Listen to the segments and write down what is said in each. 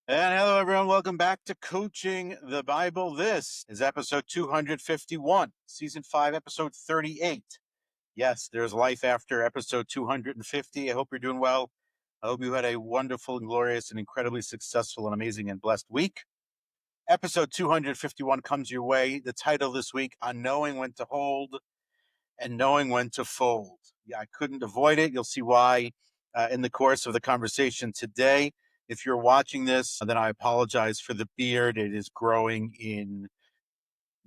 And hello, everyone. Welcome back to Coaching the Bible. This is episode 251, season 5, episode 38. Yes, there's life after episode 250. I hope you're doing well. I hope you had a wonderful and glorious and incredibly successful and amazing and blessed week. Episode 251 comes your way. The title this week, On Knowing When to Hold and Knowing When to Fold. Yeah, I couldn't avoid it. You'll see why in the course of the conversation today. If you're watching this, then I apologize for the beard. It is growing in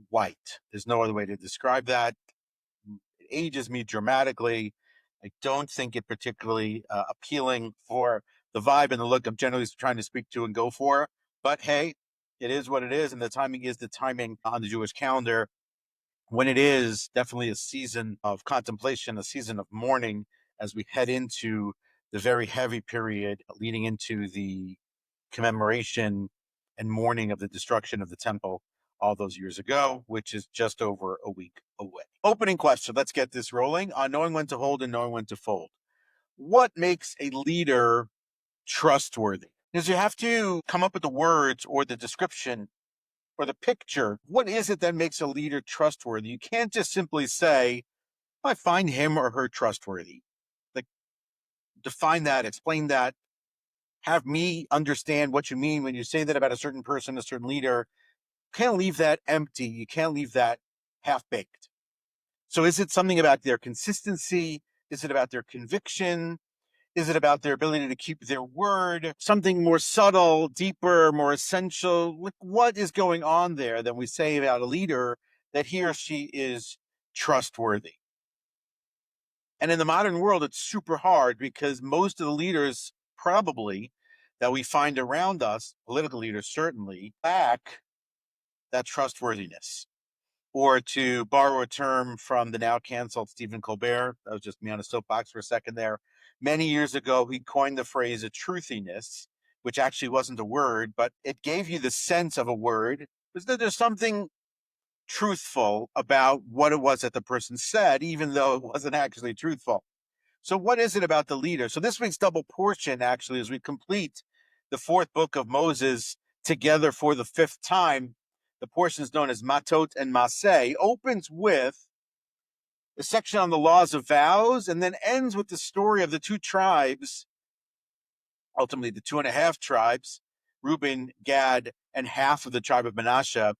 white. There's no other way to describe that. It ages me dramatically. I don't think it particularly appealing for the vibe and the look I'm generally trying to speak to and go for. But hey, it is what it is. And the timing is the timing on the Jewish calendar when it is definitely a season of contemplation, a season of mourning as we head into the very heavy period leading into the commemoration and mourning of the destruction of the temple all those years ago, which is just over a week away. Opening question. Let's get this rolling on knowing when to hold and knowing when to fold. What makes a leader trustworthy? Because you have to come up with the words or the description or the picture. What is it that makes a leader trustworthy? You can't just simply say, I find him or her trustworthy. Like, define that, explain that, have me understand what you mean when you say that about a certain person, a certain leader. You can't leave that empty. You can't leave that half-baked. So is it something about their consistency? Is it about their conviction? Is it about their ability to keep their word? Something more subtle, deeper, more essential? Like, what is going on there that we say about a leader that he or she is trustworthy? And in the modern world, it's super hard because most of the leaders probably that we find around us, political leaders certainly, lack that trustworthiness. Or to borrow a term from the now canceled Stephen Colbert, that was just me on a soapbox for a second there. Many years ago, he coined the phrase a truthiness, which actually wasn't a word, but it gave you the sense of a word. Was that there's something truthful about what it was that the person said, even though it wasn't actually truthful. So what is it about the leader? So this week's double portion, actually, as we complete the fourth book of Moses together for the fifth time, the portion is known as Matot and Maseh, opens with a section on the laws of vows and then ends with the story of the two tribes, ultimately the 2.5 tribes, Reuben, Gad, and half of the tribe of Manasseh,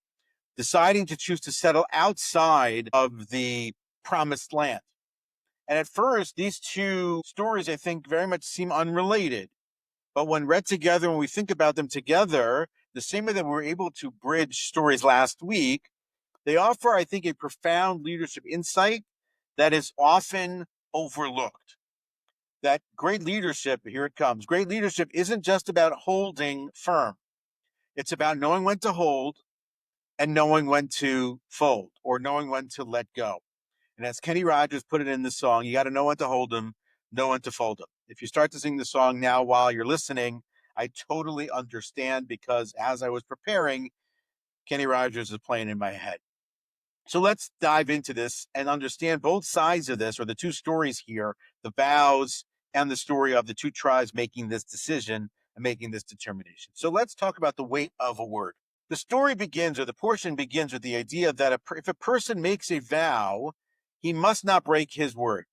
deciding to choose to settle outside of the promised land. And at first, these two stories, I think, very much seem unrelated. But when read together, when we think about them together, the same way that we were able to bridge stories last week, they offer, I think, a profound leadership insight that is often overlooked. That great leadership, here it comes, great leadership isn't just about holding firm. It's about knowing when to hold and knowing when to fold or knowing when to let go. And as Kenny Rogers put it in the song, you got to know when to hold them, know when to fold them. If you start to sing the song now while you're listening, I totally understand because as I was preparing, Kenny Rogers is playing in my head. So let's dive into this and understand both sides of this, or the two stories here, the vows and the story of the two tribes making this decision and making this determination. So let's talk about the weight of a word. The story begins, or the portion begins, with the idea that if a person makes a vow, he must not break his word.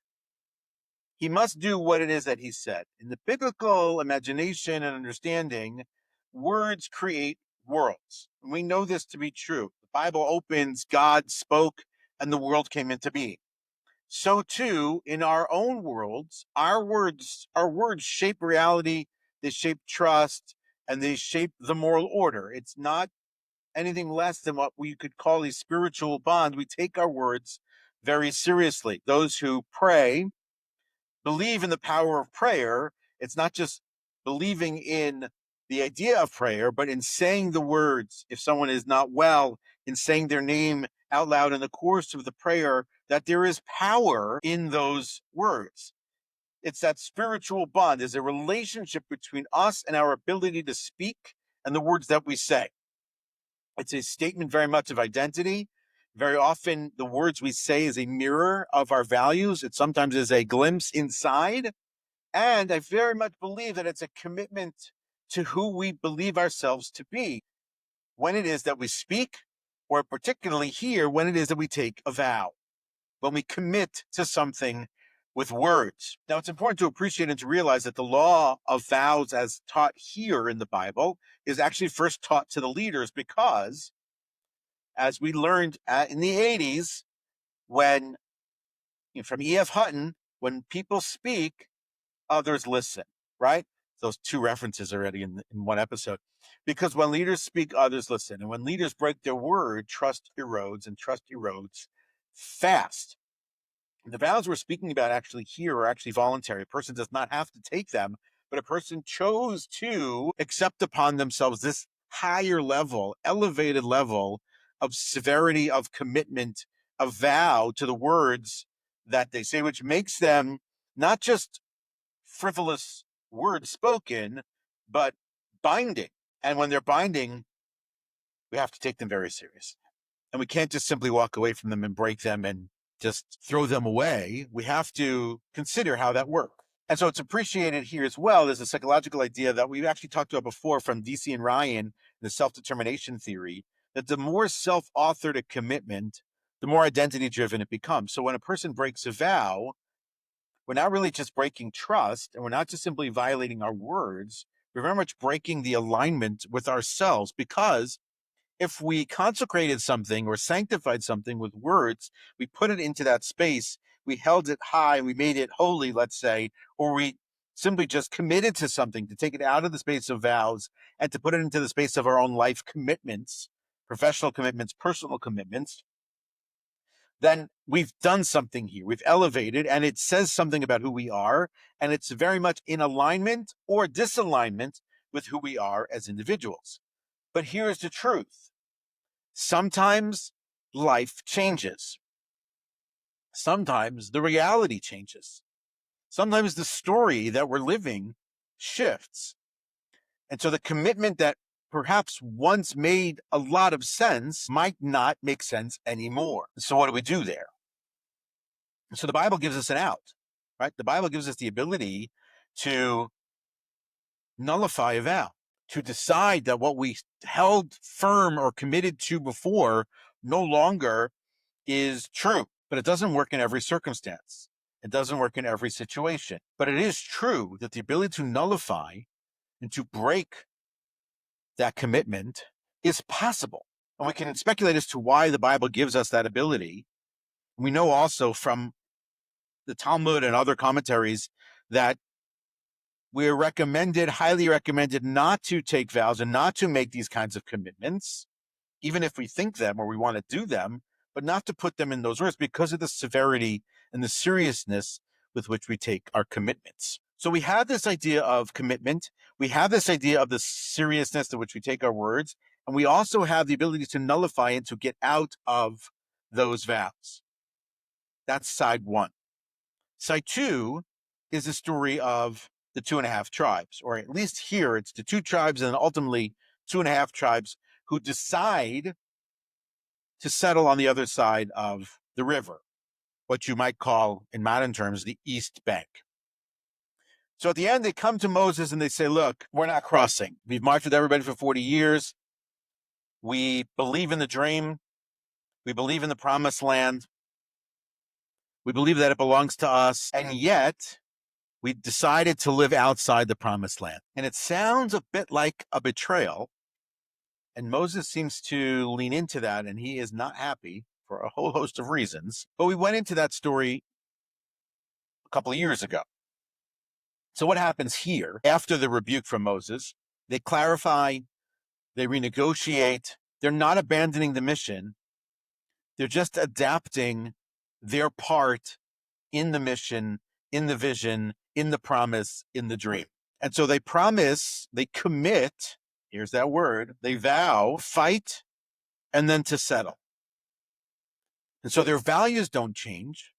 He must do what it is that he said. In the biblical imagination and understanding, words create worlds. And we know this to be true. The Bible opens, God spoke, and the world came into being. So too, in our own worlds, our words shape reality, they shape trust, and they shape the moral order. It's not anything less than what we could call a spiritual bond. We take our words very seriously. Those who pray believe in the power of prayer. It's not just believing in the idea of prayer, but in saying the words. If someone is not well, in saying their name out loud in the course of the prayer, that there is power in those words. It's that spiritual bond. There's a relationship between us and our ability to speak and the words that we say. It's a statement very much of identity. Very often, the words we say is a mirror of our values. It sometimes is a glimpse inside. And I very much believe that it's a commitment to who we believe ourselves to be when it is that we speak, or particularly here, when it is that we take a vow, when we commit to something with words. Now, it's important to appreciate and to realize that the law of vows as taught here in the Bible is actually first taught to the leaders because, as we learned in the 80s, when from E.F. Hutton, when people speak, others listen, right? Those two references already in one episode. Because when leaders speak, others listen. And when leaders break their word, trust erodes, and trust erodes fast. The vows we're speaking about actually here are actually voluntary. A person does not have to take them, but a person chose to accept upon themselves this higher level, elevated level of severity, of commitment, of vow to the words that they say, which makes them not just frivolous words spoken, but binding. And when they're binding, we have to take them very serious. And we can't just simply walk away from them and break them and just throw them away. We have to consider how that works. And so it's appreciated here as well. There's a psychological idea that we've actually talked about before from DC and Ryan, the self-determination theory, that the more self-authored a commitment, the more identity-driven it becomes. So when a person breaks a vow, we're not really just breaking trust, and we're not just simply violating our words. We're very much breaking the alignment with ourselves, because if we consecrated something or sanctified something with words, we put it into that space, we held it high, we made it holy, let's say, or we simply just committed to something, to take it out of the space of vows and to put it into the space of our own life commitments, professional commitments, personal commitments, then we've done something here. We've elevated, and it says something about who we are, and it's very much in alignment or disalignment with who we are as individuals. But here's the truth. Sometimes life changes. Sometimes the reality changes. Sometimes the story that we're living shifts. And so the commitment that perhaps once made a lot of sense might not make sense anymore. So what do we do there? So the Bible gives us an out, right? The Bible gives us the ability to nullify a vow, to decide that what we held firm or committed to before no longer is true. But it doesn't work in every circumstance. It doesn't work in every situation. But it is true that the ability to nullify and to break that commitment is possible. And we can speculate as to why the Bible gives us that ability. We know also from the Talmud and other commentaries that we're recommended, highly recommended, not to take vows and not to make these kinds of commitments, even if we think them or we want to do them, but not to put them in those words because of the severity and the seriousness with which we take our commitments. So we have this idea of commitment. We have this idea of the seriousness to which we take our words. And we also have the ability to nullify and to get out of those vows. That's side one. Side two is the story of the 2.5 tribes, or at least here it's the 2 tribes and ultimately 2.5 tribes who decide to settle on the other side of the river, what you might call in modern terms the East Bank. So at the end, they come to Moses and they say, look, we're not crossing. We've marched with everybody for 40 years. We believe in the dream. We believe in the promised land. We believe that it belongs to us. And yet we decided to live outside the promised land. And it sounds a bit like a betrayal. And Moses seems to lean into that, and he is not happy for a whole host of reasons. But we went into that story a couple of years ago. So what happens here after the rebuke from Moses? They clarify, they renegotiate. They're not abandoning the mission. They're just adapting their part in the mission, in the vision, in the promise, in the dream. And so they promise, they commit, here's that word, they vow, fight, and then to settle. And so their values don't change,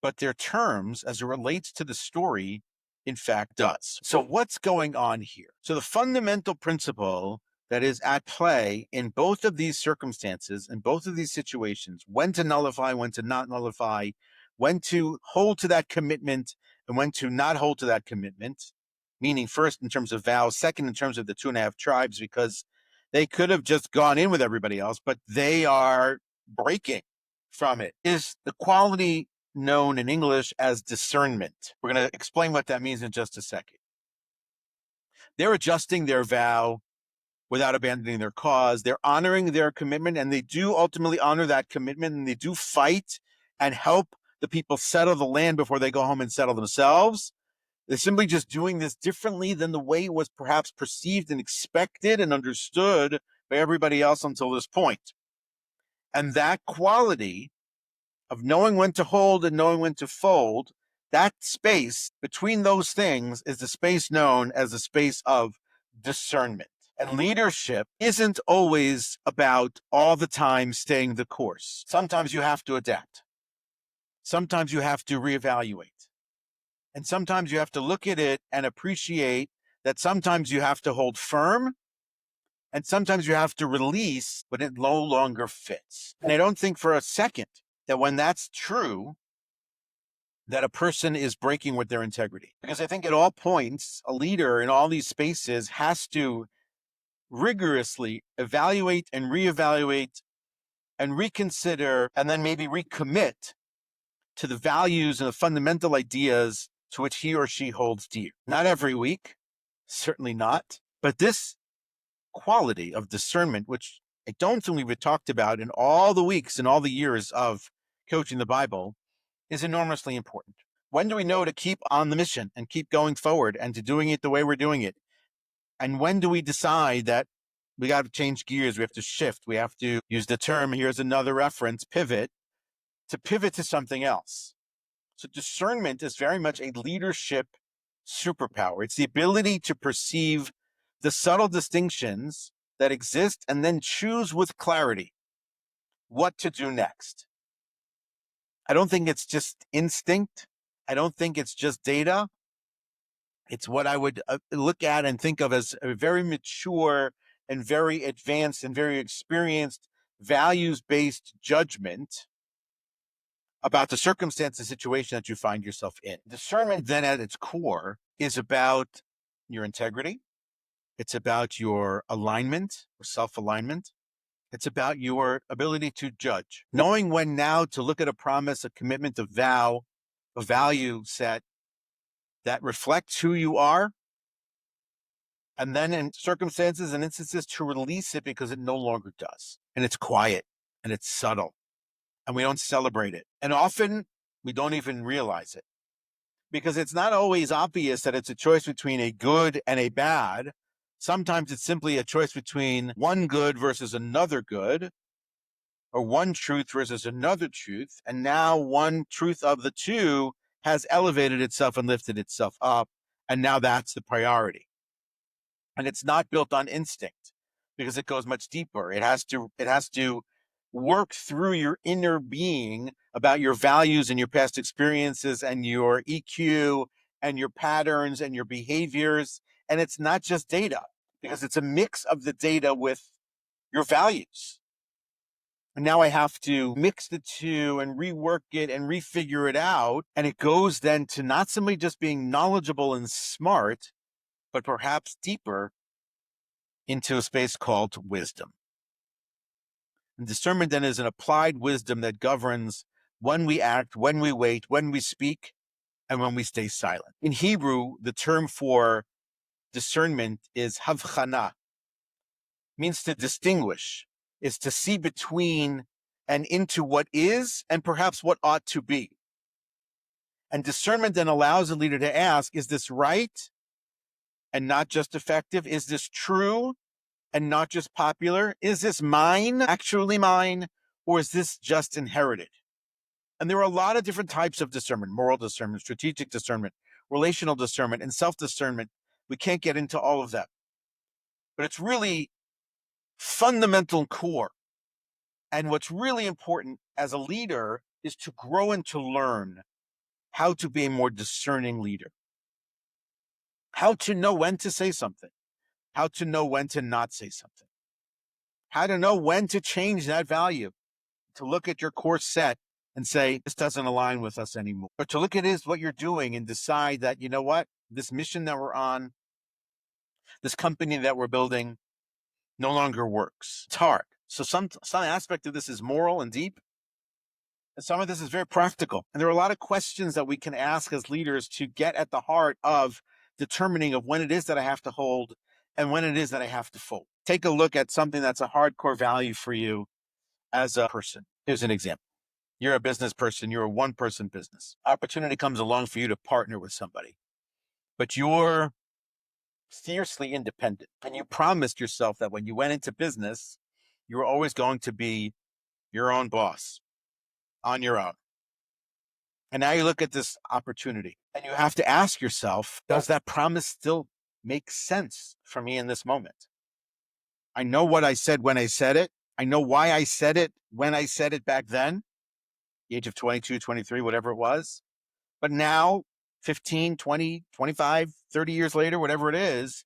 but their terms as it relates to the story, in fact, does. So what's going on here? So the fundamental principle that is at play in both of these circumstances, in both of these situations, when to nullify, when to not nullify, when to hold to that commitment, and when to not hold to that commitment, meaning first in terms of vows, second in terms of the 2.5 tribes, because they could have just gone in with everybody else, but they are breaking from it, is the quality known in English as discernment. We're going to explain what that means in just a second. They're adjusting their vow without abandoning their cause. They're honoring their commitment, and they do ultimately honor that commitment, and they do fight and help the people settle the land before they go home and settle themselves. They're simply just doing this differently than the way it was perhaps perceived and expected and understood by everybody else until this point. And that quality of knowing when to hold and knowing when to fold, that space between those things is the space known as the space of discernment. And leadership isn't always about all the time staying the course. Sometimes you have to adapt. Sometimes you have to reevaluate. And sometimes you have to look at it and appreciate that sometimes you have to hold firm and sometimes you have to release when it no longer fits. And I don't think for a second that when that's true, that a person is breaking with their integrity. Because I think at all points, a leader in all these spaces has to rigorously evaluate and reevaluate and reconsider and then maybe recommit to the values and the fundamental ideas to which he or she holds dear. Not every week, certainly not, but this quality of discernment, which I don't think we've talked about in all the weeks and all the years of coaching the Bible, is enormously important. When do we know to keep on the mission and keep going forward and to doing it the way we're doing it? And when do we decide that we got to change gears, we have to shift, we have to use the term, here's another reference, pivot, to pivot to something else? So discernment is very much a leadership superpower. It's the ability to perceive the subtle distinctions that exist and then choose with clarity what to do next. I don't think it's just instinct. I don't think it's just data. It's what I would look at and think of as a very mature and very advanced and very experienced values-based judgment about the circumstance and situation that you find yourself in. Discernment then at its core is about your integrity. It's about your alignment or self-alignment. It's about your ability to judge. Knowing when now to look at a promise, a commitment, a vow, a value set that reflects who you are, and then in circumstances and instances to release it because it no longer does. And it's quiet and it's subtle and we don't celebrate it. And often we don't even realize it because it's not always obvious that it's a choice between a good and a bad. Sometimes it's simply a choice between one good versus another good, or one truth versus another truth. And now one truth of the two has elevated itself and lifted itself up. And now that's the priority. And it's not built on instinct because it goes much deeper. It has to work through your inner being about your values and your past experiences and your EQ and your patterns and your behaviors. And it's not just data because it's a mix of the data with your values. And now I have to mix the two and rework it and refigure it out. And it goes then to not simply just being knowledgeable and smart, but perhaps deeper into a space called wisdom. And discernment then is an applied wisdom that governs when we act, when we wait, when we speak, and when we stay silent. In Hebrew, the term for discernment is havchana, means to distinguish, is to see between and into what is and perhaps what ought to be. And discernment then allows a leader to ask, is this right and not just effective? Is this true and not just popular? Is this mine, actually mine, or is this just inherited? And there are a lot of different types of discernment: moral discernment, strategic discernment, relational discernment, and self-discernment. We can't get into all of that, but it's really fundamental core. And what's really important as a leader is to grow and to learn how to be a more discerning leader, how to know when to say something, how to know when to not say something, how to know when to change that value, to look at your core set and say, this doesn't align with us anymore. But to look at is what you're doing and decide that, you know what, this mission that we're on, this company that we're building no longer works. It's hard. So some aspect of this is moral and deep. And some of this is very practical. And there are a lot of questions that we can ask as leaders to get at the heart of determining of when it is that I have to hold and when it is that I have to fold. Take a look at something that's a hardcore value for you as a person. Here's an example. You're a business person. You're a one-person business. Opportunity comes along for you to partner with somebody, but you're fiercely independent. And you promised yourself that when you went into business, you were always going to be your own boss on your own. And now you look at this opportunity and you have to ask yourself, does that promise still make sense for me in this moment? I know what I said when I said it. I know why I said it when I said it back then, the age of 22, 23, whatever it was. But now, 15, 20, 25, 30 years later, whatever it is,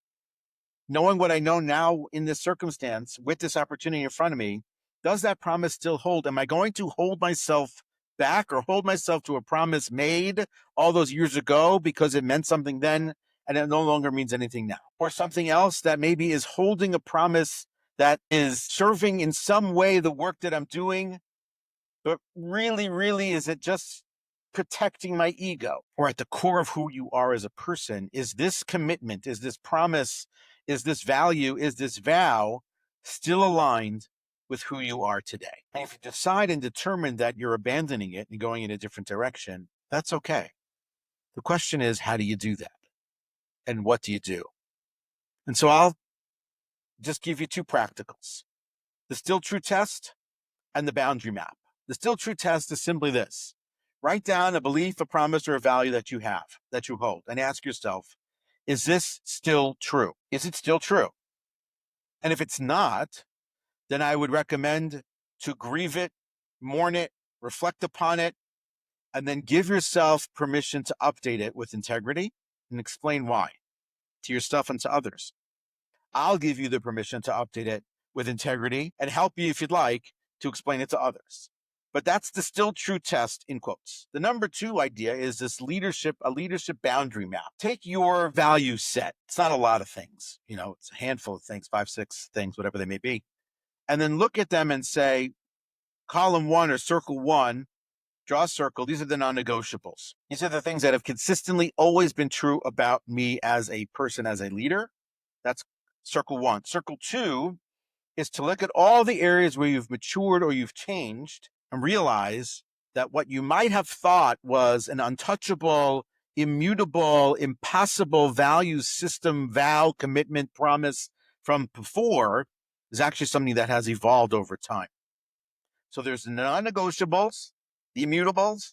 knowing what I know now in this circumstance with this opportunity in front of me, does that promise still hold? Am I going to hold myself back or hold myself to a promise made all those years ago because it meant something then and it no longer means anything now? Or something else that maybe is holding a promise that is serving in some way the work that I'm doing, but really, is it just protecting my ego? Or at the core of who you are as a person, is this commitment, is this promise, is this value, is this vow still aligned with who you are today? And if you decide and determine that you're abandoning it and going in a different direction, that's okay. The question is, how do you do that? And what do you do? And so I'll just give you two practicals: the still true test and the boundary map. The still true test is simply this: write down a belief, a promise, or a value that you have, that you hold, and ask yourself, is this still true? Is it still true? And if it's not, then I would recommend to grieve it, mourn it, reflect upon it, and then give yourself permission to update it with integrity and explain why to yourself and to others. I'll give you the permission to update it with integrity and help you, if you'd like, to explain it to others. But that's the still true test in quotes. The number two idea is this a leadership boundary map. Take your value set. It's not a lot of things, it's a handful of things, 5, 6 things, whatever they may be. And then look at them and say, column 1 or circle 1, draw a circle. These are the non-negotiables. These are the things that have consistently always been true about me as a person, as a leader. That's circle 1. Circle 2 is to look at all the areas where you've matured or you've changed and realize that what you might have thought was an untouchable, immutable, impossible value system, vow, commitment, promise from before is actually something that has evolved over time. So there's the non-negotiables, the immutables,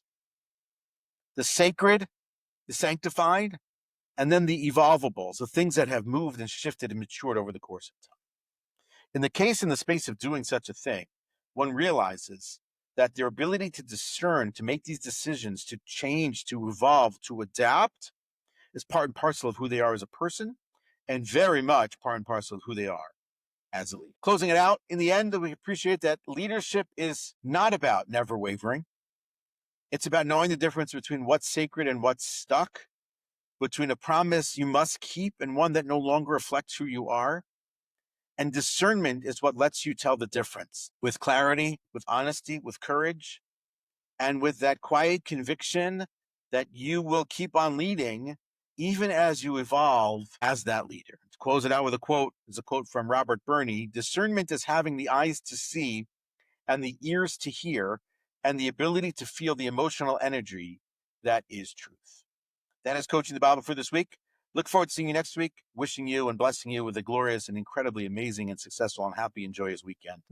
the sacred, the sanctified, and then the evolvables, the things that have moved and shifted and matured over the course of time. In the space of doing such a thing, one realizes that their ability to discern, to make these decisions, to change, to evolve, to adapt is part and parcel of who they are as a person, and very much part and parcel of who they are as a leader. Closing it out, in the end, we appreciate that leadership is not about never wavering. It's about knowing the difference between what's sacred and what's stuck, between a promise you must keep and one that no longer reflects who you are. And discernment is what lets you tell the difference with clarity, with honesty, with courage, and with that quiet conviction that you will keep on leading even as you evolve as that leader. To close it out with a quote, is a quote from Robert Burney: discernment is having the eyes to see and the ears to hear and the ability to feel the emotional energy that is truth. That is Coaching the Bible for this week. Look forward to seeing you next week. Wishing you and blessing you with a glorious and incredibly amazing and successful and happy and joyous weekend.